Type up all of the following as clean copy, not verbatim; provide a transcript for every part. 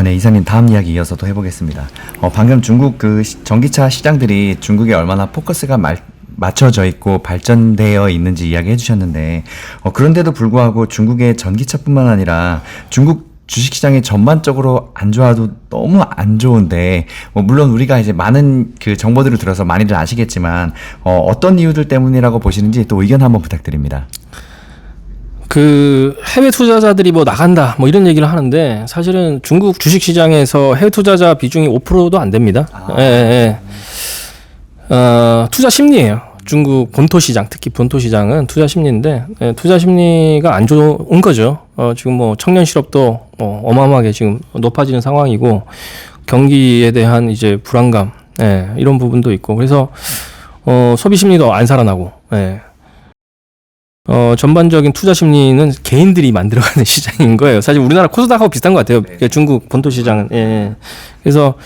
네, 이사님 다음 이야기 이어서 또 해보겠습니다. 방금 중국 전기차 시장들이 중국에 얼마나 포커스가 맞춰져 있고 발전되어 있는지 이야기해 주셨는데, 그런데도 불구하고 중국의 전기차뿐만 아니라 중국 주식시장이 전반적으로 안 좋아도 너무 안 좋은데, 물론 우리가 이제 많은 그 정보들을 들어서 많이들 아시겠지만, 어떤 이유들 때문이라고 보시는지 또 의견 한번 부탁드립니다. 그 해외 투자자들이 뭐 나간다 뭐 이런 얘기를 하는데, 사실은 중국 주식 시장에서 해외 투자자 비중이 5%도 안 됩니다. 투자 심리예요. 중국 본토 시장, 특히 본토 시장은 투자 심리인데, 투자 심리가 안 좋은 거죠. 지금 뭐 청년 실업도 어마어마하게 지금 높아지는 상황이고, 경기에 대한 이제 불안감, 이런 부분도 있고, 그래서 소비 심리도 안 살아나고, 전반적인 투자 심리는 개인들이 만들어가는 시장인 거예요. 사실 우리나라 코스닥하고 비슷한 것 같아요. 네. 중국 본토 시장은. 그래서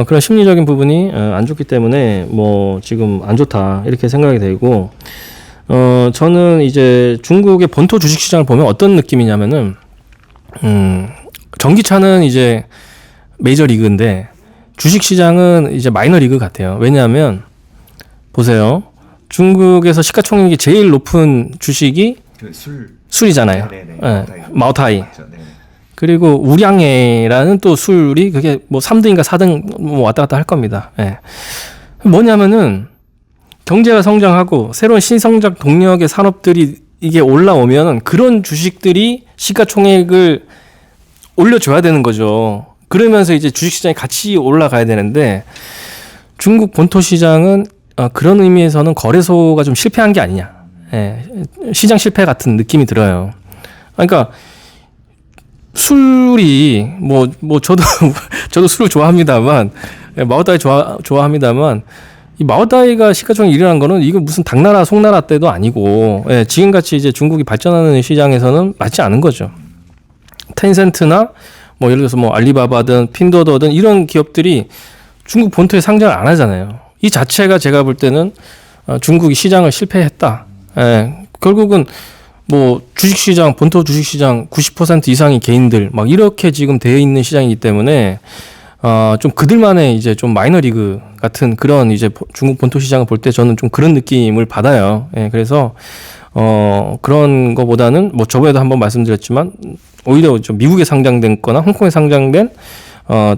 그런 심리적인 부분이 안 좋기 때문에 뭐 지금 안 좋다 이렇게 생각이 되고, 저는 이제 중국의 본토 주식 시장을 보면 어떤 느낌이냐면은, 전기차는 이제 메이저 리그인데 주식 시장은 이제 마이너 리그 같아요. 왜냐하면 보세요. 중국에서 시가총액이 제일 높은 주식이 술이잖아요. 마오타이. 그리고 우량회라는 또 술이 그게 뭐 3등인가 4등 뭐 왔다 갔다 할 겁니다. 뭐냐면은 경제가 성장하고 새로운 신성장 동력의 산업들이 이게 올라오면 그런 주식들이 시가총액을 올려줘야 되는 거죠. 그러면서 이제 주식시장이 같이 올라가야 되는데, 중국 본토 시장은 그런 의미에서는 거래소가 좀 실패한 게 아니냐. 시장 실패 같은 느낌이 들어요. 그러니까 술이 저도 술을 좋아합니다만, 마오타이 좋아합니다만, 이 마오타이가 시가총액이 일어난 거는 이거 무슨 당나라 송나라 때도 아니고, 지금같이 이제 중국이 발전하는 시장에서는 맞지 않은 거죠. 텐센트나 뭐 예를 들어서 뭐 알리바바든 핀도더든 이런 기업들이 중국 본토에 상장을 안 하잖아요. 이 자체가 제가 볼 때는 중국이 시장을 실패했다. 결국은 뭐 주식시장, 본토 주식시장 90% 이상이 개인들 막 이렇게 지금 되어 있는 시장이기 때문에 좀 그들만의 이제 좀 마이너리그 같은 그런 이제 중국 본토 시장을 볼 때 저는 좀 그런 느낌을 받아요. 그래서 그런 거보다는 뭐 저번에도 한번 말씀드렸지만 오히려 좀 미국에 상장된 거나 홍콩에 상장된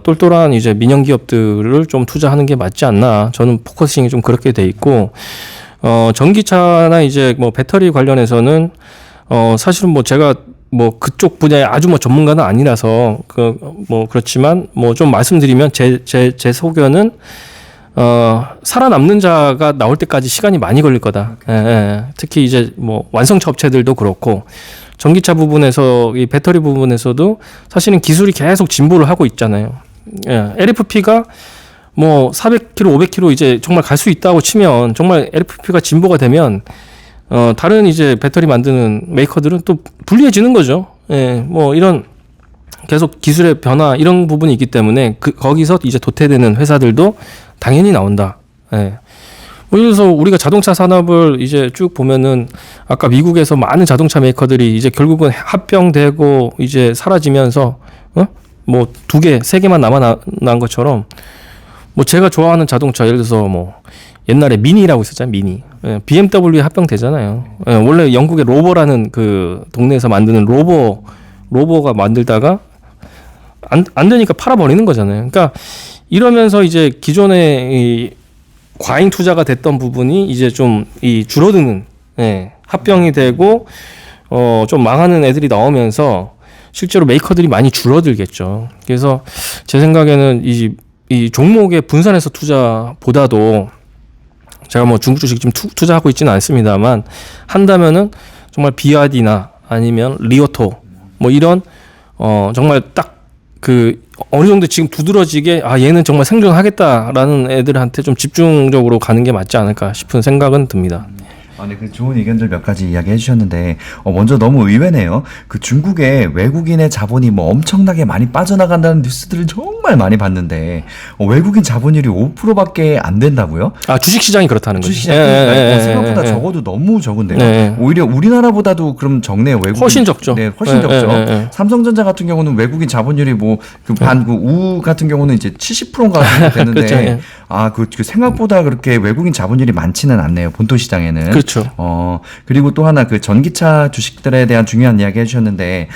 똘똘한 이제 민영 기업들을 좀 투자하는 게 맞지 않나. 저는 포커싱이 좀 그렇게 돼 있고, 전기차나 이제 뭐 배터리 관련해서는 사실은 뭐 제가 뭐 그쪽 분야에 아주 뭐 전문가는 아니라서 뭐 그렇지만 뭐 좀 말씀드리면 제 소견은 살아남는 자가 나올 때까지 시간이 많이 걸릴 거다. 특히 이제 뭐 완성차 업체들도 그렇고, 전기차 부분에서 이 배터리 부분에서도 사실은 기술이 계속 진보를 하고 있잖아요. LFP가 뭐 400km, 500km 이제 정말 갈 수 있다고 치면, 정말 LFP가 진보가 되면 다른 이제 배터리 만드는 메이커들은 또 불리해지는 거죠. 뭐 이런 계속 기술의 변화 이런 부분이 있기 때문에 거기서 이제 도태되는 회사들도 당연히 나온다. 그래서 우리가 자동차 산업을 이제 쭉 보면은 아까 미국에서 많은 자동차 메이커들이 이제 결국은 합병되고 이제 사라지면서 뭐 2개, 3개만 남은 것처럼, 뭐 제가 좋아하는 자동차 예를 들어서 뭐 옛날에 미니라고 있었잖아요. 미니. BMW에 합병되잖아요. 원래 영국의 로버라는 그 동네에서 만드는 로버가 만들다가 안 되니까 팔아버리는 거잖아요. 그러니까 이러면서 이제 기존의 이 과잉 투자가 됐던 부분이 이제 좀 이 줄어드는, 합병이 되고 좀 망하는 애들이 나오면서 실제로 메이커들이 많이 줄어들겠죠. 그래서 제 생각에는 이 종목의 분산해서 투자보다도, 제가 뭐 중국 주식 지금 투자하고 있지는 않습니다만, 한다면은 정말 비아디나 아니면 리오토 뭐 이런 정말 딱 그 어느 정도 지금 두드러지게 얘는 정말 생존하겠다라는 애들한테 좀 집중적으로 가는 게 맞지 않을까 싶은 생각은 듭니다. 네, 그 좋은 의견들 몇 가지 이야기해 주셨는데, 먼저 너무 의외네요. 그 중국에 외국인의 자본이 뭐 엄청나게 많이 빠져나간다는 뉴스들을 정말 많이 봤는데, 외국인 자본율이 5%밖에 안 된다고요? 아, 주식시장이 그렇다는 거죠. 주식시장 생각보다 적어도 너무 적은데요. 네. 오히려 우리나라보다도 그럼 적네요. 외국인. 훨씬 적죠. 네, 훨씬 적죠. 삼성전자 같은 경우는 외국인 자본율이 뭐 우 같은 경우는 이제 70%인가 되는데, 그렇죠, 예. 그 생각보다 그렇게 외국인 자본율이 많지는 않네요. 본토 시장에는. 그렇죠. 그리고 또 하나 그 전기차 주식들에 대한 중요한 이야기 해주셨는데,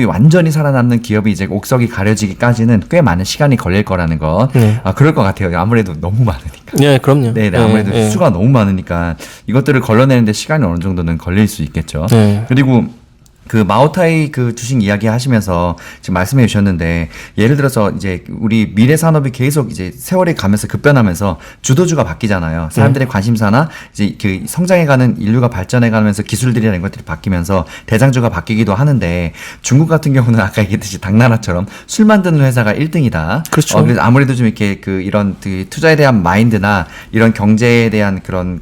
완전히 살아남는 기업이 이제 옥석이 가려지기까지는 꽤 많은 시간이 걸릴 거라는 것. 네. 그럴 것 같아요. 아무래도 너무 많으니까. 네, 그럼요. 네, 아무래도 수가 너무 많으니까 이것들을 걸러내는데 시간이 어느 정도는 걸릴 수 있겠죠. 네. 그리고 그 마오타이 그 주식 이야기 하시면서 지금 말씀해 주셨는데, 예를 들어서 이제 우리 미래 산업이 계속 이제 세월이 가면서 급변하면서 주도주가 바뀌잖아요. 사람들의 관심사나 이제 그 성장해가는 인류가 발전해가면서 기술들이라는 것들이 바뀌면서 대장주가 바뀌기도 하는데, 중국 같은 경우는 아까 얘기했듯이 당나라처럼 술 만드는 회사가 1등이다. 그렇죠. 그래서 아무래도 좀 이렇게 이런 투자에 대한 마인드나 이런 경제에 대한 그런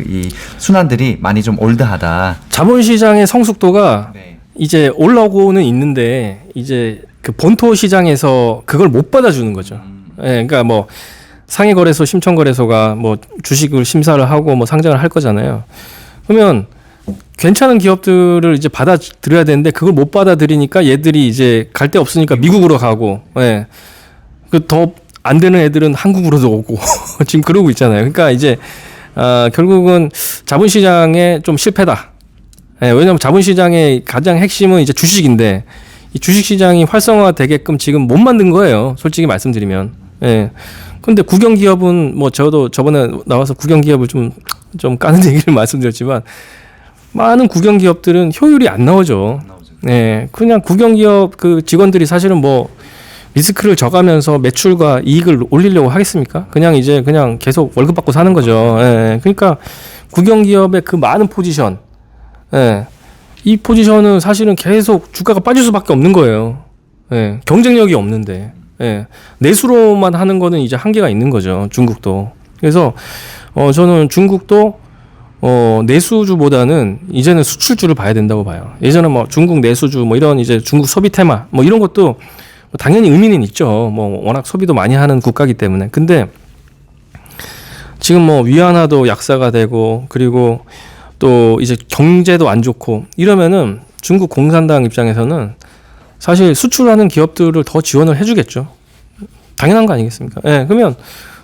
이 순환들이 많이 좀 올드하다. 자본시장의 성숙도가 네. 이제 올라오고는 있는데 이제 그 본토 시장에서 그걸 못 받아주는 거죠. 예, 그러니까 뭐 상해거래소, 심천거래소가 뭐 주식을 심사를 하고 뭐 상장을 할 거잖아요. 그러면 괜찮은 기업들을 이제 받아들여야 되는데 그걸 못 받아들이니까 얘들이 이제 갈 데 없으니까 미국으로 가고, 예. 그 더 안 되는 애들은 한국으로도 오고 지금 그러고 있잖아요. 그러니까 이제 결국은 자본시장에 좀 실패다. 예, 왜냐하면 자본시장의 가장 핵심은 이제 주식인데 이 주식시장이 활성화되게끔 지금 못 만든 거예요. 솔직히 말씀드리면. 예. 근데 국영기업은 뭐 저도 저번에 나와서 국영기업을 좀 까는 얘기를 말씀드렸지만 많은 국영기업들은 효율이 안 나오죠. 예. 그냥 국영기업 그 직원들이 사실은 뭐 리스크를 져가면서 매출과 이익을 올리려고 하겠습니까? 그냥 계속 월급 받고 사는 거죠. 예. 그러니까 국영기업의 그 많은 포지션, 예. 이 포지션은 사실은 계속 주가가 빠질 수밖에 없는 거예요. 예. 경쟁력이 없는데. 예. 내수로만 하는 거는 이제 한계가 있는 거죠. 중국도. 그래서 저는 중국도 내수주보다는 이제는 수출주를 봐야 된다고 봐요. 예전에 뭐 중국 내수주 뭐 이런 이제 중국 소비 테마 뭐 이런 것도 당연히 의미는 있죠. 뭐 워낙 소비도 많이 하는 국가이기 때문에. 근데 지금 뭐 위안화도 약세가 되고 그리고 또 이제 경제도 안 좋고 이러면은 중국 공산당 입장에서는 사실 수출하는 기업들을 더 지원을 해주겠죠. 당연한 거 아니겠습니까? 예, 그러면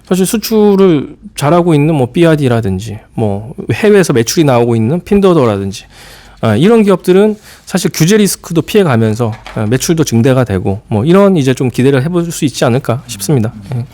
사실 수출을 잘하고 있는 뭐 BRD라든지 뭐 해외에서 매출이 나오고 있는 핀도더라든지 이런 기업들은 사실 규제 리스크도 피해가면서 매출도 증대가 되고 뭐 이런 이제 좀 기대를 해볼 수 있지 않을까 싶습니다. 예.